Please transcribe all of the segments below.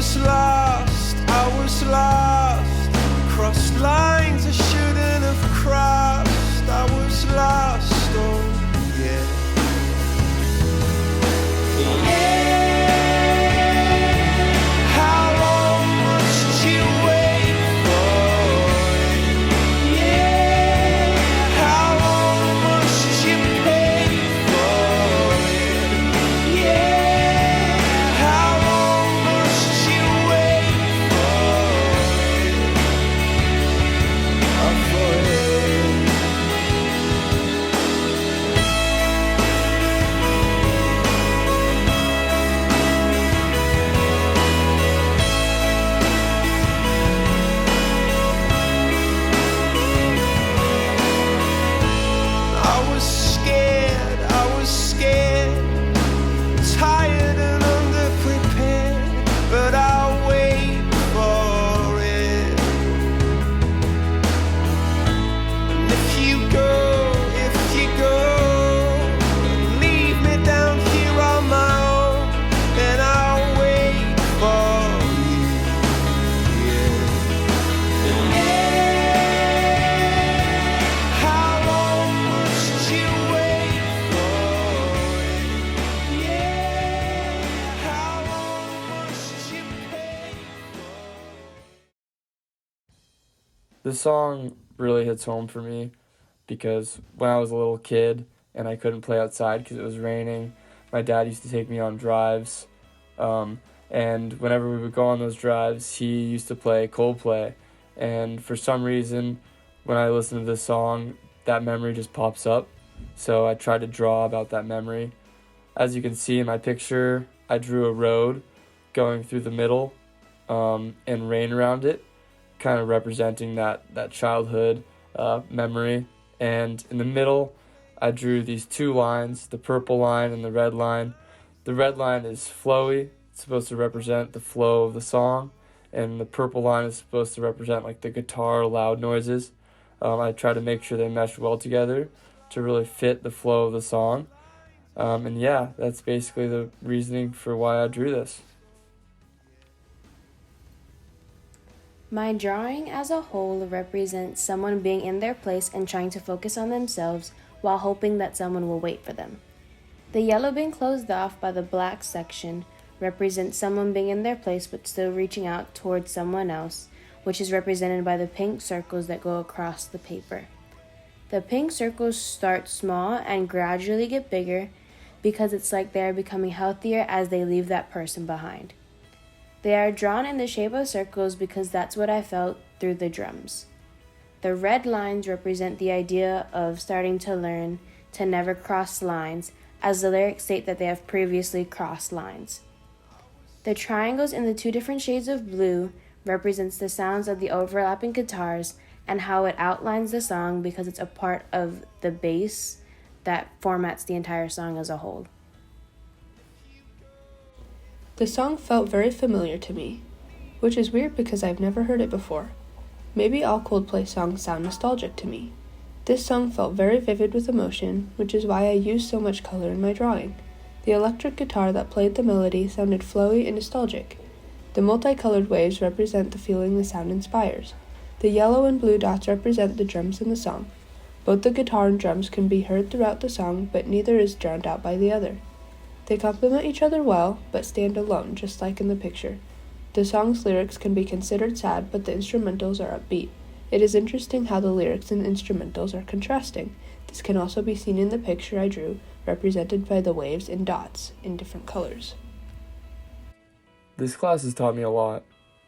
was lost. Crossed lines I shouldn't have crossed. I was lost, oh yeah. How long must you wait for it? How long must you pay for it? How long must you wait for it? I was scared, tired and underprepared, but I'll wait for it. And if you go, leave me down here on my own, then I'll wait for you, How long must you wait for it? How long must you pay for it? The song really hits home for me because when I was a little kid and I couldn't play outside because it was raining, my dad used to take me on drives. And whenever we would go on those drives, he used to play Coldplay. And for some reason, when I listen to this song, that memory just pops up. So I tried to draw about that memory. As you can see in my picture, I drew a road going through the middle and rain around it, kind of representing that childhood memory. And in the middle, I drew these two lines, the purple line and the red line. The red line is flowy. It's supposed to represent the flow of the song. And the purple line is supposed to represent like the guitar loud noises. I try to make sure they mesh well together to really fit the flow of the song. And yeah, that's basically the reasoning for why I drew this. My drawing as a whole represents someone being in their place and trying to focus on themselves while hoping that someone will wait for them. The yellow being closed off by the black section represents someone being in their place but still reaching out towards someone else, which is represented by the pink circles that go across the paper. The pink circles start small and gradually get bigger because it's like they are becoming healthier as they leave that person behind. They are drawn in the shape of circles because that's what I felt through the drums. The red lines represent the idea of starting to learn to never cross lines, as the lyrics state that they have previously crossed lines. The triangles in the two different shades of blue represents the sounds of the overlapping guitars and how it outlines the song because it's a part of the bass that formats the entire song as a whole. The song felt very familiar to me, which is weird because I've never heard it before. Maybe all Coldplay songs sound nostalgic to me. This song felt very vivid with emotion, which is why I used so much color in my drawing. The electric guitar that played the melody sounded flowy and nostalgic. The multicolored waves represent the feeling the sound inspires. The yellow and blue dots represent the drums in the song. Both the guitar and drums can be heard throughout the song, but neither is drowned out by the other. They complement each other well, but stand alone, just like in the picture. The song's lyrics can be considered sad, but the instrumentals are upbeat. It is interesting how the lyrics and instrumentals are contrasting. This can also be seen in the picture I drew, represented by the waves and dots in different colors. This class has taught me a lot,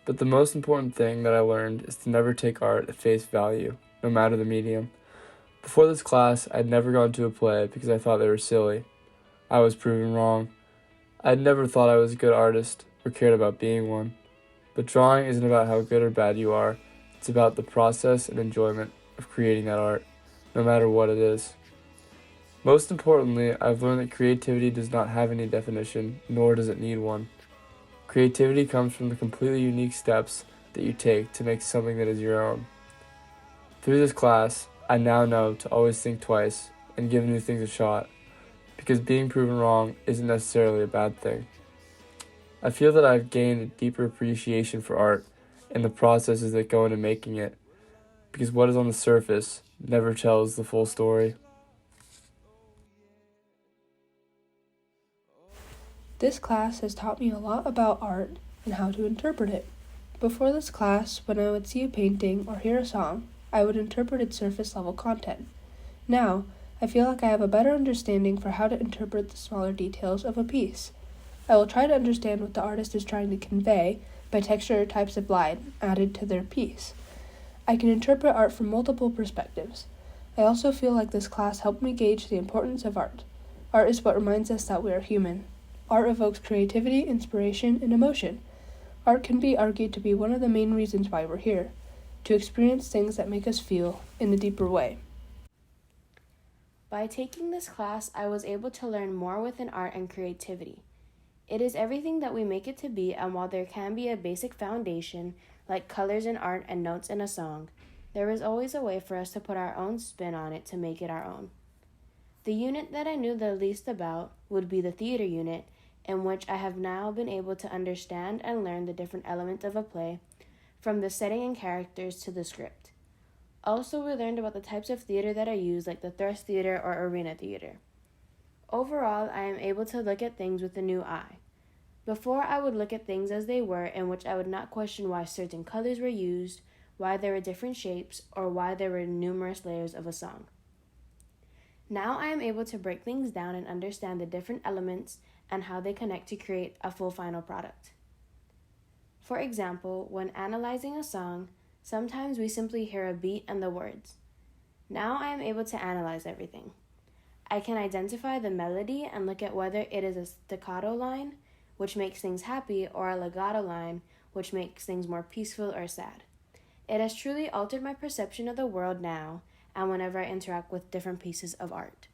but the most important thing that I learned is to never take art at face value, no matter the medium. Before this class, I'd never gone to a play because I thought they were silly. I was proven wrong. I'd never thought I was a good artist or cared about being one. But drawing isn't about how good or bad you are. It's about the process and enjoyment of creating that art, no matter what it is. Most importantly, I've learned that creativity does not have any definition, nor does it need one. Creativity comes from the completely unique steps that you take to make something that is your own. Through this class, I now know to always think twice and give new things a shot, because being proven wrong isn't necessarily a bad thing. I feel that I've gained a deeper appreciation for art and the processes that go into making it, because what is on the surface never tells the full story. This class has taught me a lot about art and how to interpret it. Before this class, when I would see a painting or hear a song, I would interpret its surface level content. Now, I feel like I have a better understanding for how to interpret the smaller details of a piece. I will try to understand what the artist is trying to convey by texture or types of light added to their piece. I can interpret art from multiple perspectives. I also feel like this class helped me gauge the importance of art. Art is what reminds us that we are human. Art evokes creativity, inspiration, and emotion. Art can be argued to be one of the main reasons why we're here, to experience things that make us feel in a deeper way. By taking this class, I was able to learn more within art and creativity. It is everything that we make it to be, and while there can be a basic foundation, like colors in art and notes in a song, there is always a way for us to put our own spin on it to make it our own. The unit that I knew the least about would be the theater unit, in which I have now been able to understand and learn the different elements of a play, from the setting and characters to the script. Also, we learned about the types of theater that I use, like the thrust theater or arena theater. Overall, I am able to look at things with a new eye. Before, I would look at things as they were, in which I would not question why certain colors were used, why there were different shapes, or why there were numerous layers of a song. Now I am able to break things down and understand the different elements and how they connect to create a full final product. For example, when analyzing a song, sometimes we simply hear a beat and the words. Now I am able to analyze everything. I can identify the melody and look at whether it is a staccato line, which makes things happy, or a legato line, which makes things more peaceful or sad. It has truly altered my perception of the world now and whenever I interact with different pieces of art.